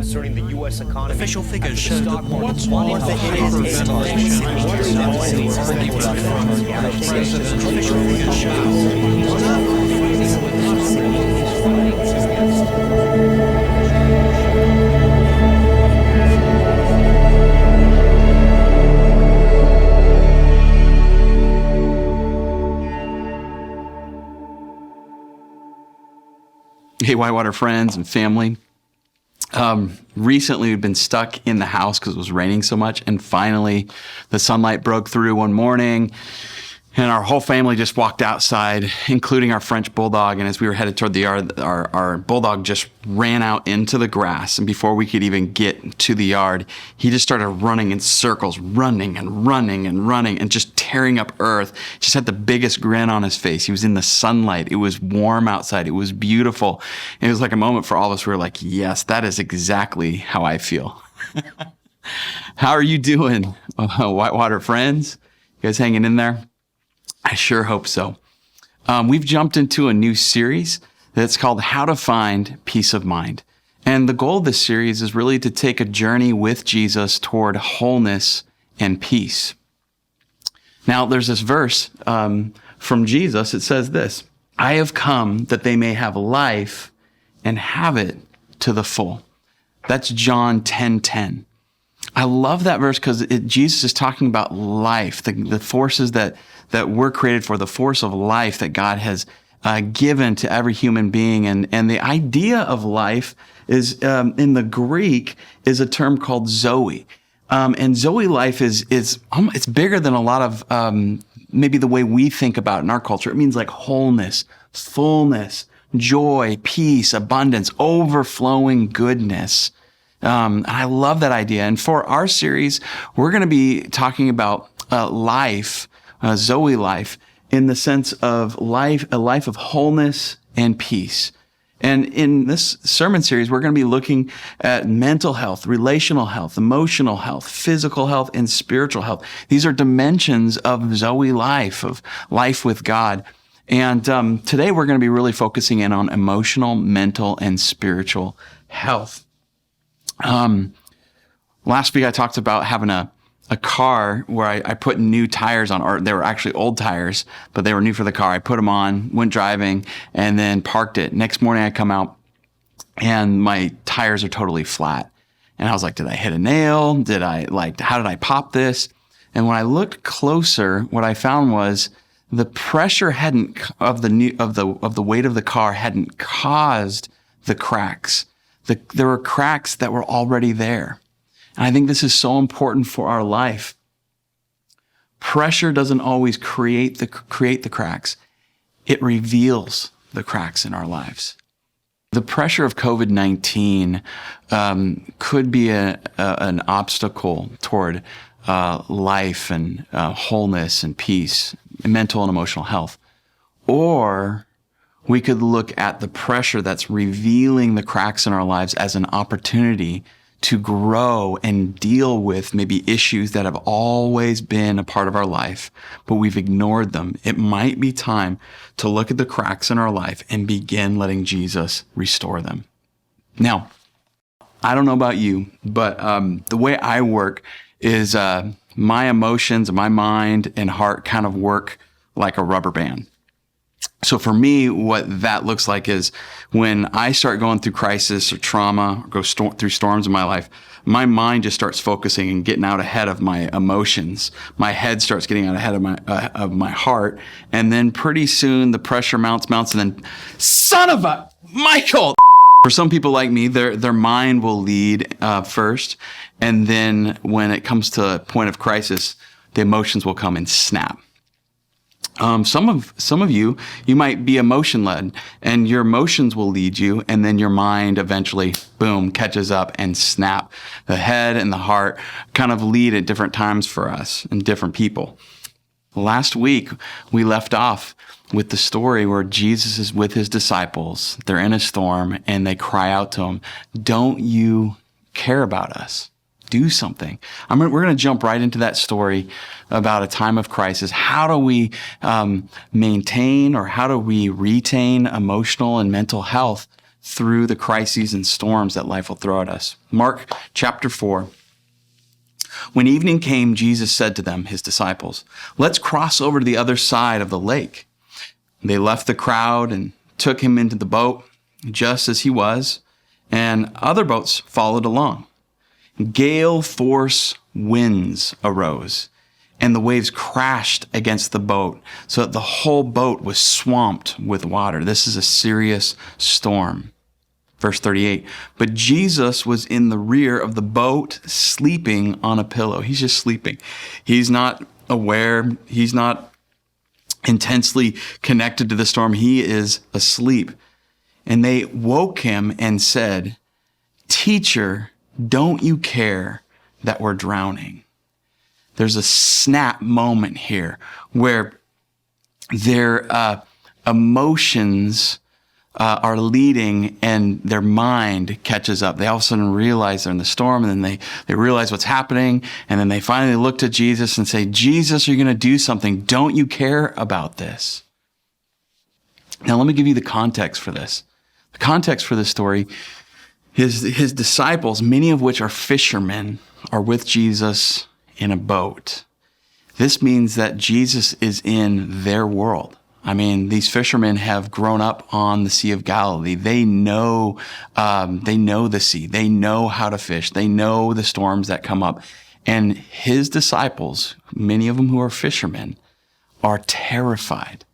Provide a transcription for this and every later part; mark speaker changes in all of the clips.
Speaker 1: concerning the U.S. economy.
Speaker 2: Official figures show that
Speaker 3: What's more than hyperventilation?
Speaker 4: Hey, Whitewater friends and family. Recently, we've been stuck in the house because it was raining so much, and finally the sunlight broke through one morning, and our whole family just walked outside, including our French bulldog. And as we were headed toward the yard, our bulldog just ran out into the grass, and before we could even get to the yard, he just started running in circles, running and just tearing up earth. Just had the biggest grin on his face. He was in the sunlight. It was warm outside. It was beautiful. And it was like a moment for all of us. We were like, yes, that is exactly how I feel. How are you doing, Whitewater friends? You guys hanging in there? I sure hope so. We've jumped into a new series that's called How to Find Peace of Mind. And the goal of this series is really to take a journey with Jesus toward wholeness and peace. Now, there's this verse from Jesus. It says this: I have come that they may have life and have it to the full. That's John 10:10. I love that verse because Jesus is talking about life, the forces that we're created for, the force of life that God has given to every human being. And the idea of life is, in the Greek, is a term called Zoe. And Zoe life it's bigger than a lot of maybe the way we think about it in our culture. It means like wholeness, fullness, joy, peace, abundance, overflowing goodness. And I love that idea. And for our series, we're going to be talking about life, Zoe life, in the sense of life, a life of wholeness and peace. And in this sermon series, we're going to be looking at mental health, relational health, emotional health, physical health, and spiritual health. These are dimensions of Zoe life, of life with God. And today we're going to be really focusing in on emotional, mental, and spiritual health. Last week I talked about having a car where I put new tires on, or they were actually old tires, but they were new for the car. I put them on, went driving, and then parked it. Next morning I come out and my tires are totally flat. And I was like, did I hit a nail? How did I pop this? And when I looked closer, what I found was the pressure of the weight of the car hadn't caused the cracks. There were cracks that were already there. And I think this is so important for our life. Pressure doesn't always create the cracks. It reveals the cracks in our lives. The pressure of COVID-19 could be an obstacle toward life and wholeness and peace, and mental and emotional health. Or we could look at the pressure that's revealing the cracks in our lives as an opportunity to grow and deal with maybe issues that have always been a part of our life, but we've ignored them. It might be time to look at the cracks in our life and begin letting Jesus restore them. Now, I don't know about you, but the way I work is my emotions, my mind and heart kind of work like a rubber band. So for me, what that looks like is when I start going through crisis or trauma, or go through storms in my life, my mind just starts focusing and getting out ahead of my emotions. My head starts getting out ahead of my heart. And then pretty soon the pressure mounts, and then, son of a Michael! For some people like me, their mind will lead first. And then when it comes to a point of crisis, the emotions will come and snap. Some of you might be emotion led, and your emotions will lead you, and then your mind eventually, boom, catches up and snap. The head and the heart kind of lead at different times for us and different people. Last week, we left off with the story where Jesus is with his disciples. They're in a storm, and they cry out to him, "Don't you care about us? Do something." We're going to jump right into that story about a time of crisis. How do we maintain, or how do we retain emotional and mental health through the crises and storms that life will throw at us. Mark chapter 4. When evening came, Jesus said to them, his disciples, "Let's cross over to the other side of the lake." They left the crowd and took him into the boat, just as he was, and other boats followed along. Gale force winds arose, and the waves crashed against the boat, so that the whole boat was swamped with water. This is a serious storm. Verse 38, but Jesus was in the rear of the boat, sleeping on a pillow. He's just sleeping. He's not aware. He's not intensely connected to the storm. He is asleep. And they woke him and said, "Teacher, don't you care that we're drowning?" There's a snap moment here where their emotions are leading and their mind catches up. They all of a sudden realize they're in the storm, and then they realize what's happening. And then they finally look to Jesus and say, "Jesus, you're going to do something. Don't you care about this?" Now, let me give you the context for this. The context for this story is his disciples, many of which are fishermen, are with Jesus in a boat. This means that Jesus is in their world. I mean, these fishermen have grown up on the Sea of Galilee. They know the sea. They know how to fish. They know the storms that come up. And his disciples, many of them who are fishermen, are terrified.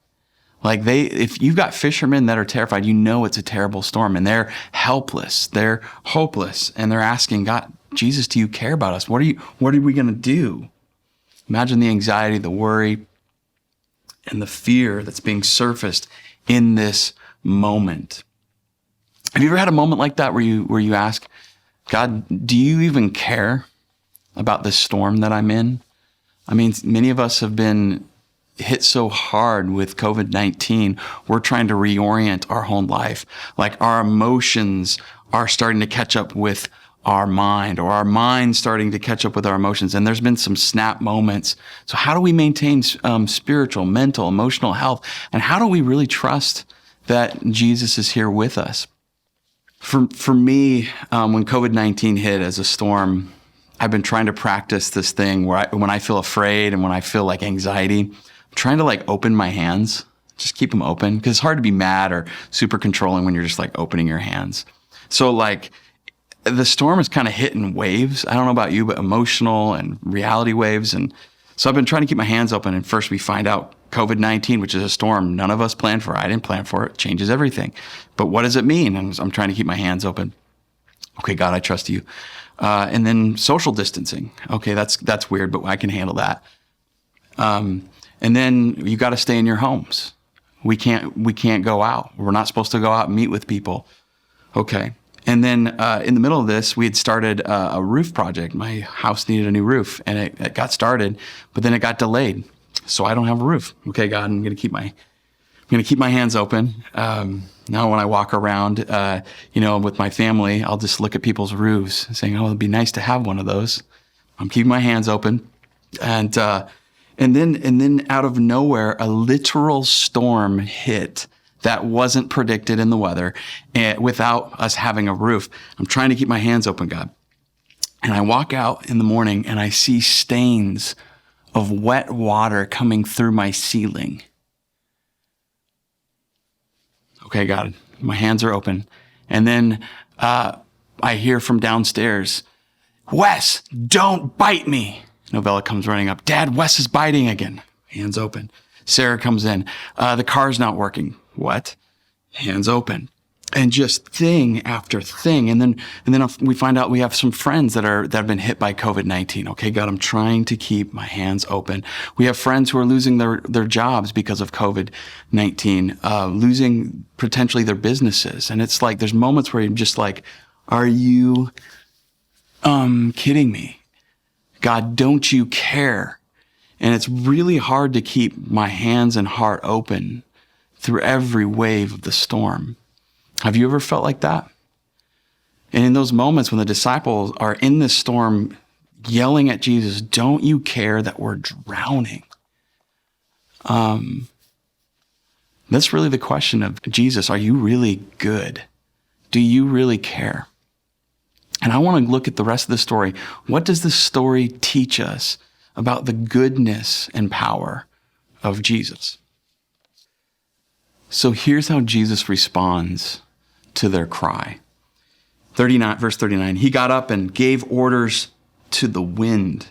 Speaker 4: Like if you've got fishermen that are terrified, you know it's a terrible storm, and they're helpless. They're hopeless, and they're asking God, "Jesus, do you care about us? What are we going to do?" Imagine the anxiety, the worry, and the fear that's being surfaced in this moment. Have you ever had a moment like that where you ask, "God, do you even care about this storm that I'm in?" I mean, many of us have been hit so hard with COVID-19. We're trying to reorient our whole life. Like our emotions are starting to catch up with our mind, or our mind starting to catch up with our emotions. And there's been some snap moments. So how do we maintain spiritual, mental, emotional health? And how do we really trust that Jesus is here with us? For me, when COVID-19 hit as a storm, I've been trying to practice this thing where when I feel afraid and when I feel like anxiety, I'm trying to open my hands, just keep them open, because it's hard to be mad or super controlling when you're just opening your hands. So the storm is kind of hitting waves. I don't know about you, but emotional and reality waves. And so I've been trying to keep my hands open. And first we find out COVID-19, which is a storm none of us planned for. I didn't plan for it. It changes everything. But what does it mean? And I'm trying to keep my hands open. Okay, God, I trust you. And then social distancing. Okay, that's weird, but I can handle that. And then you got to stay in your homes. We can't go out. We're not supposed to go out and meet with people. Okay. And then in the middle of this, we had started a roof project. My house needed a new roof, and it got started, but then it got delayed. So I don't have a roof. Okay, God, I'm going to keep my hands open. Now when I walk around, with my family, I'll just look at people's roofs saying, "Oh, it'd be nice to have one of those." I'm keeping my hands open. And then out of nowhere, a literal storm hit that wasn't predicted in the weather, and without us having a roof. I'm trying to keep my hands open, God. And I walk out in the morning and I see stains of wet water coming through my ceiling. Okay, God, my hands are open. And then I hear from downstairs, "Wes, don't bite me." Novella comes running up. "Dad, Wes is biting again." Hands open. Sarah comes in. "The car's not working." What? Hands open. And just thing after thing. And then we find out we have some friends that have been hit by COVID-19. Okay, God, I'm trying to keep my hands open. We have friends who are losing their jobs because of COVID-19, losing potentially their businesses. And it's there's moments where you're just are you kidding me? God, don't you care? And it's really hard to keep my hands and heart open through every wave of the storm. Have you ever felt like that? And in those moments when the disciples are in this storm yelling at Jesus, "Don't you care that we're drowning?" That's really the question of, Jesus, are you really good? do you really care? And I want to look at the rest of the story. What does this story teach us about the goodness and power of Jesus? So here's how Jesus responds to their cry. Verse 39, he got up and gave orders to the wind.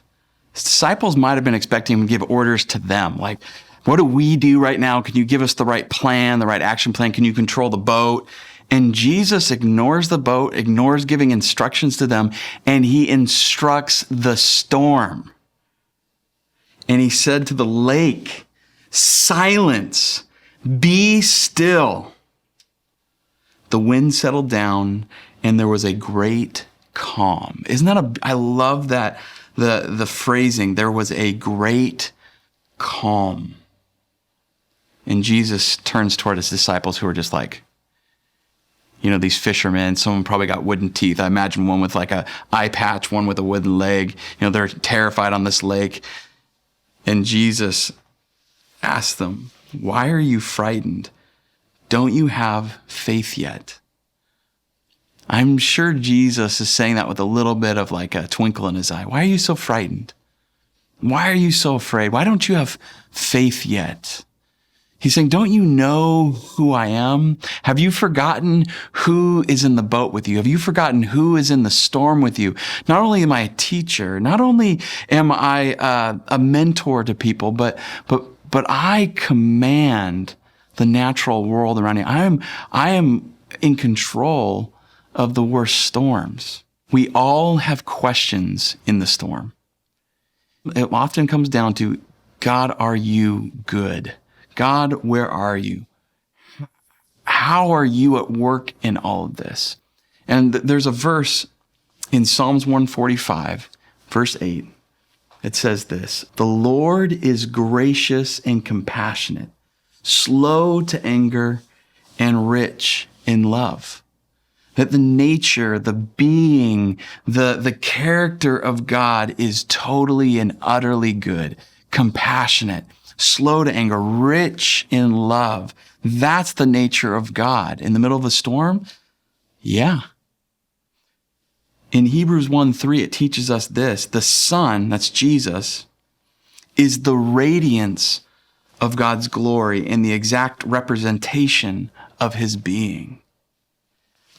Speaker 4: His disciples might have been expecting him to give orders to them. Like, what do we do right now? Can you give us the right plan, the right action plan? Can you control the boat? And Jesus ignores the boat, ignores giving instructions to them, and he instructs the storm. And he said to the lake, silence, be still. The wind settled down and there was a great calm. Isn't that I love that, the phrasing, there was a great calm. And Jesus turns toward his disciples who are just like, these fishermen, someone probably got wooden teeth. I imagine one with like a eye patch, one with a wooden leg. They're terrified on this lake. And Jesus asked them, why are you frightened? Don't you have faith yet? I'm sure Jesus is saying that with a little bit of like a twinkle in his eye. Why are you so frightened? Why are you so afraid? Why don't you have faith yet? He's saying, don't you know who I am? Have you forgotten who is in the boat with you? Have you forgotten who is in the storm with you? Not only am I a teacher, not only am I a mentor to people, but I command the natural world around you. I am in control of the worst storms. We all have questions in the storm. It often comes down to, God, are you good? God, where are you? How are you at work in all of this? And there's a verse in Psalms 145, verse 8. It says this, the Lord is gracious and compassionate, slow to anger and rich in love. That the nature, the being, the character of God is totally and utterly good, compassionate, slow to anger, rich in love. That's the nature of God. In the middle of a storm? Yeah. In Hebrews 1:3, it teaches us this. The Son, that's Jesus, is the radiance of God's glory and the exact representation of his being.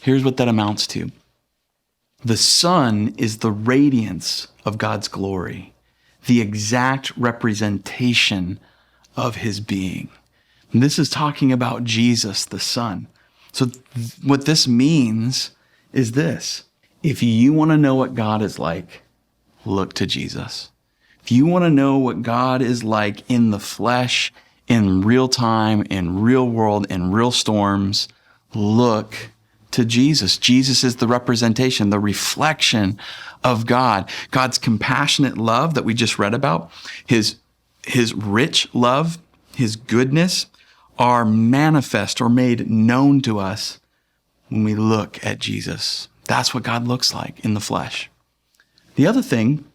Speaker 4: Here's what that amounts to. The Son is the radiance of God's glory, the exact representation of his being. And this is talking about Jesus, the Son. So what this means is this. If you want to know what God is like, look to Jesus. If you want to know what God is like in the flesh, in real time, in real world, in real storms, look to Jesus. Jesus is the representation, the reflection of God. God's compassionate love that we just read about, his rich love, his goodness are manifest or made known to us when we look at Jesus. That's what God looks like in the flesh. The other thing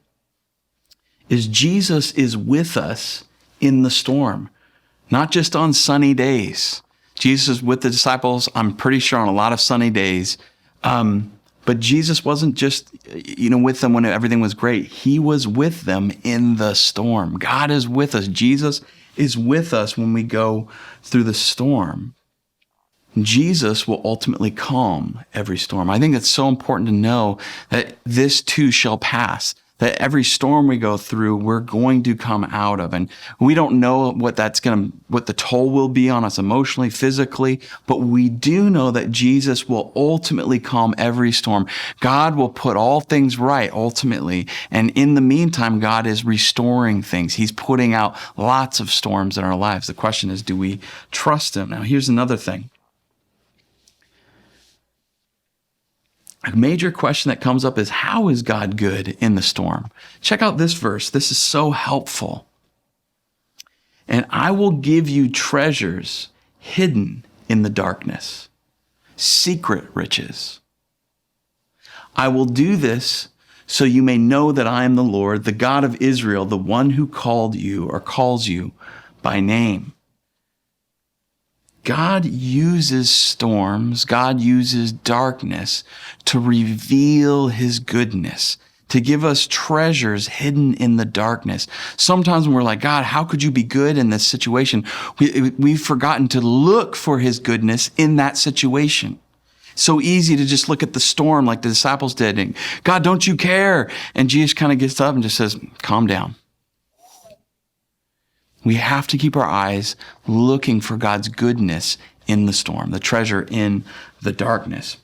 Speaker 4: is Jesus is with us in the storm, not just on sunny days. Jesus is with the disciples, I'm pretty sure, on a lot of sunny days. But Jesus wasn't just, with them when everything was great. He was with them in the storm. God is with us. Jesus is with us when we go through the storm. Jesus will ultimately calm every storm. I think it's so important to know that this too shall pass, that every storm we go through, we're going to come out of. And we don't know what the toll will be on us emotionally, physically, but we do know that Jesus will ultimately calm every storm. God will put all things right ultimately. And in the meantime, God is restoring things. He's putting out lots of storms in our lives. The question is, do we trust him? Now, here's another thing. A major question that comes up is, how is God good in the storm? Check out this verse. This is so helpful. And I will give you treasures hidden in the darkness, secret riches. I will do this so you may know that I am the Lord, the God of Israel, the one who called you or calls you by name. God uses storms, God uses darkness to reveal his goodness, to give us treasures hidden in the darkness. Sometimes when we're like, God, how could you be good in this situation? We've forgotten to look for his goodness in that situation. So easy to just look at the storm like the disciples did. And God, don't you care? And Jesus kind of gets up and just says, calm down. We have to keep our eyes looking for God's goodness in the storm, the treasure in the darkness.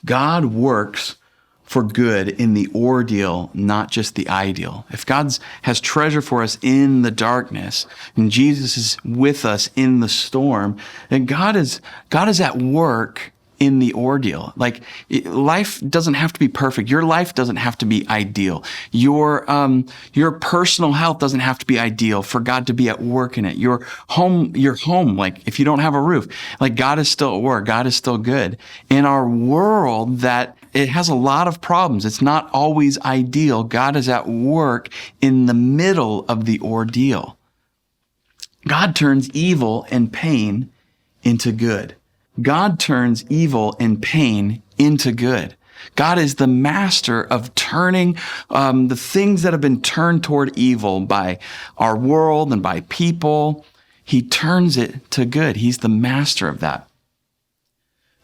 Speaker 4: God works for good in the ordeal, not just the ideal. If God has treasure for us in the darkness, and Jesus is with us in the storm, then God is at work in the ordeal. Like, life doesn't have to be perfect. Your life doesn't have to be ideal. Your personal health doesn't have to be ideal for God to be at work in it. Your home, like if you don't have a roof, like God is still at work. God is still good. In our world that it has a lot of problems, it's not always ideal. God is at work in the middle of the ordeal. God turns evil and pain into good. God turns evil and pain into good. God is the master of turning the things that have been turned toward evil by our world and by people. He turns it to good. He's the master of that.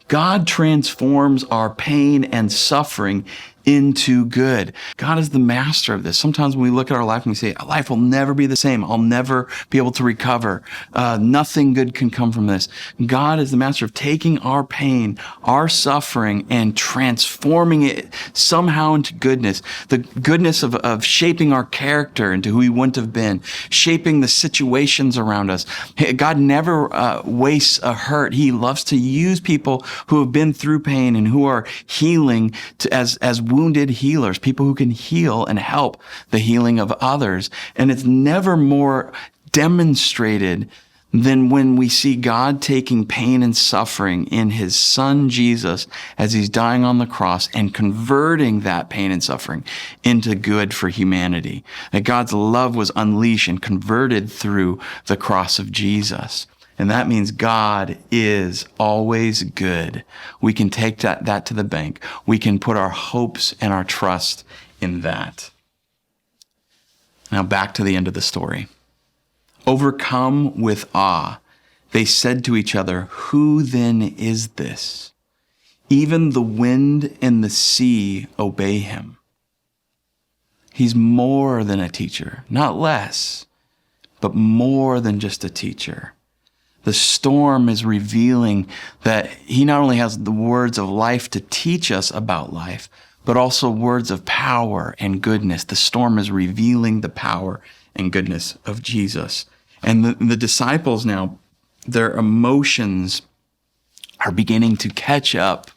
Speaker 4: God transforms our pain and suffering into good. God is the master of this. Sometimes when we look at our life and we say, life will never be the same. I'll never be able to recover. Nothing good can come from this. God is the master of taking our pain, our suffering, and transforming it somehow into goodness. The goodness of shaping our character into who we wouldn't have been, shaping the situations around us. God never wastes a hurt. He loves to use people who have been through pain and who are healing as wounded healers, people who can heal and help the healing of others. And it's never more demonstrated than when we see God taking pain and suffering in his son Jesus as he's dying on the cross and converting that pain and suffering into good for humanity. That God's love was unleashed and converted through the cross of Jesus. And that means God is always good. We can take that to the bank. We can put our hopes and our trust in that. Now back to the end of the story. Overcome with awe, they said to each other, "Who then is this? Even the wind and the sea obey him." He's more than a teacher, not less, but more than just a teacher. The storm is revealing that he not only has the words of life to teach us about life, but also words of power and goodness. The storm is revealing the power and goodness of Jesus. And the disciples now, their emotions are beginning to catch up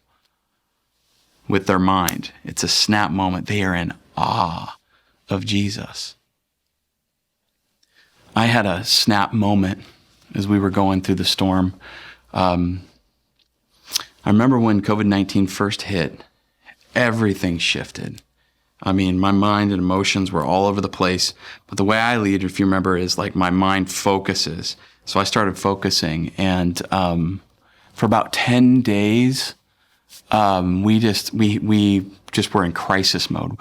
Speaker 4: with their mind. It's a snap moment. They are in awe of Jesus. I had a snap moment as we were going through the storm. I remember when COVID-19 first hit, everything shifted. I mean, my mind and emotions were all over the place. But the way I lead, if you remember, is like my mind focuses. So I started focusing, and for about 10 days, we just were in crisis mode.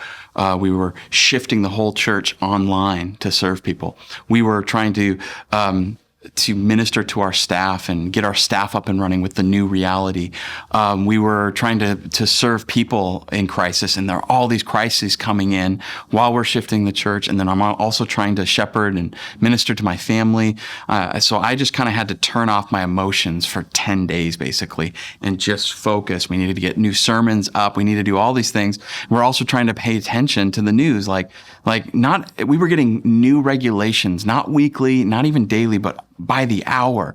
Speaker 4: We were shifting the whole church online to serve people. We were trying to minister to our staff and get our staff up and running with the new reality. We were trying to serve people in crisis, and there are all these crises coming in while we're shifting the church. And then I'm also trying to shepherd and minister to my family. So I just kind of had to turn off my emotions for 10 days, basically, and just focus. We needed to get new sermons up. We needed to do all these things. We're also trying to pay attention to the news. We were getting new regulations, not weekly, not even daily, but by the hour.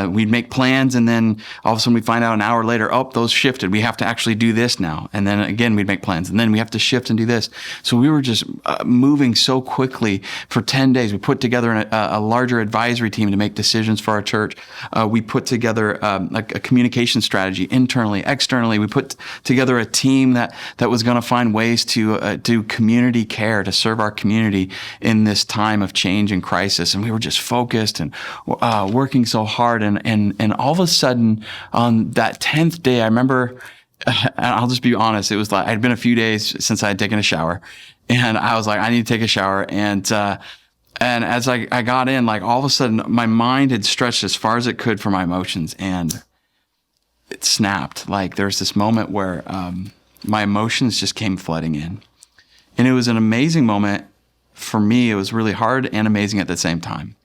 Speaker 4: We'd make plans, and then all of a sudden we find out an hour later, those shifted. We have to actually do this now. And then again, we'd make plans, and then we have to shift and do this. So we were just moving so quickly for 10 days. We put together a larger advisory team to make decisions for our church. We put together a communication strategy internally, externally. We put together a team that was going to find ways to do community care, to serve our community in this time of change and crisis. And we were just focused and working so hard. And all of a sudden on that 10th day, I remember, and I'll just be honest, it was like, I'd been a few days since I had taken a shower, and I was like, I need to take a shower. And as I got in, like all of a sudden my mind had stretched as far as it could for my emotions, and it snapped. Like there was this moment where my emotions just came flooding in. And it was an amazing moment for me. It was really hard and amazing at the same time,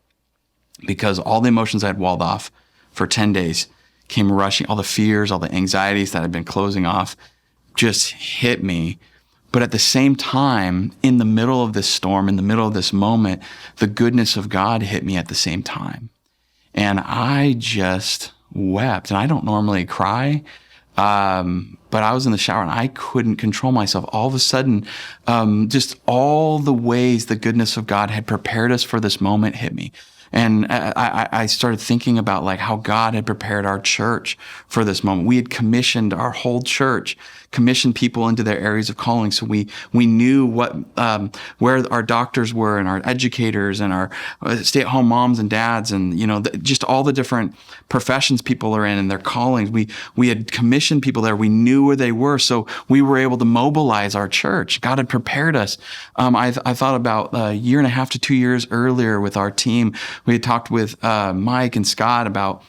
Speaker 4: because all the emotions I had walled off for 10 days came rushing. All the fears, all the anxieties that had been closing off just hit me. But at the same time, in the middle of this storm, in the middle of this moment, the goodness of God hit me at the same time. And I just wept. And I don't normally cry, but I was in the shower and I couldn't control myself. All of a sudden, just all the ways the goodness of God had prepared us for this moment hit me. And I started thinking about like how God had prepared our church for this moment. We had commissioned our whole church, commissioned people into their areas of calling. So we knew what, where our doctors were, and our educators, and our stay-at-home moms and dads, and, you know, just all the different professions people are in and their callings. We had commissioned people there. We knew where they were. So we were able to mobilize our church. God had prepared us. I thought about a year and a half to 2 years earlier with our team. We had talked with Mike and Scott about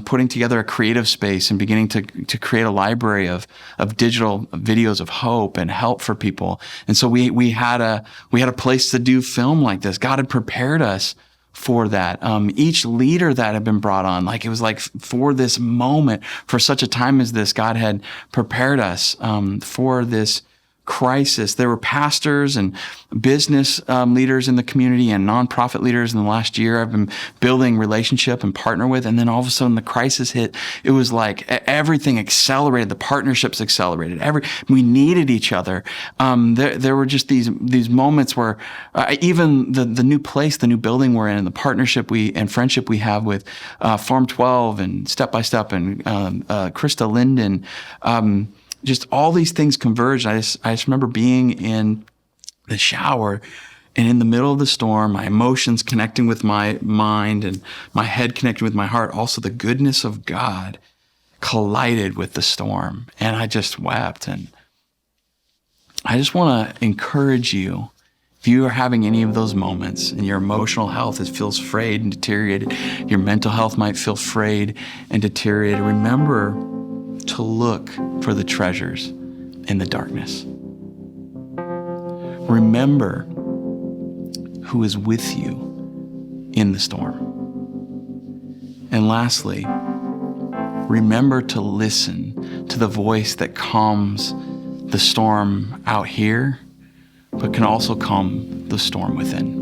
Speaker 4: putting together a creative space and beginning to create a library of digital videos of hope and help for people. And so we had a place to do film like this. God had prepared us for that. Each leader that had been brought on, like it was like for this moment, for such a time as this, God had prepared us for this crisis. There were pastors and business leaders in the community and nonprofit leaders in the last year I've been building relationship and partner with. And then all of a sudden the crisis hit. It was like everything accelerated. The partnerships accelerated. We needed each other. There were just these moments where even the new place, the new building we're in, and the partnership and friendship we have with Farm 12 and Step by Step and Krista Linden, just all these things converged. I just remember being in the shower, and in the middle of the storm, my emotions connecting with my mind and my head connecting with my heart. Also, the goodness of God collided with the storm, and I just wept. And I just want to encourage you, if you are having any of those moments and your emotional health feels frayed and deteriorated, your mental health might feel frayed and deteriorated, remember to look for the treasures in the darkness. Remember who is with you in the storm. And lastly, remember to listen to the voice that calms the storm out here, but can also calm the storm within.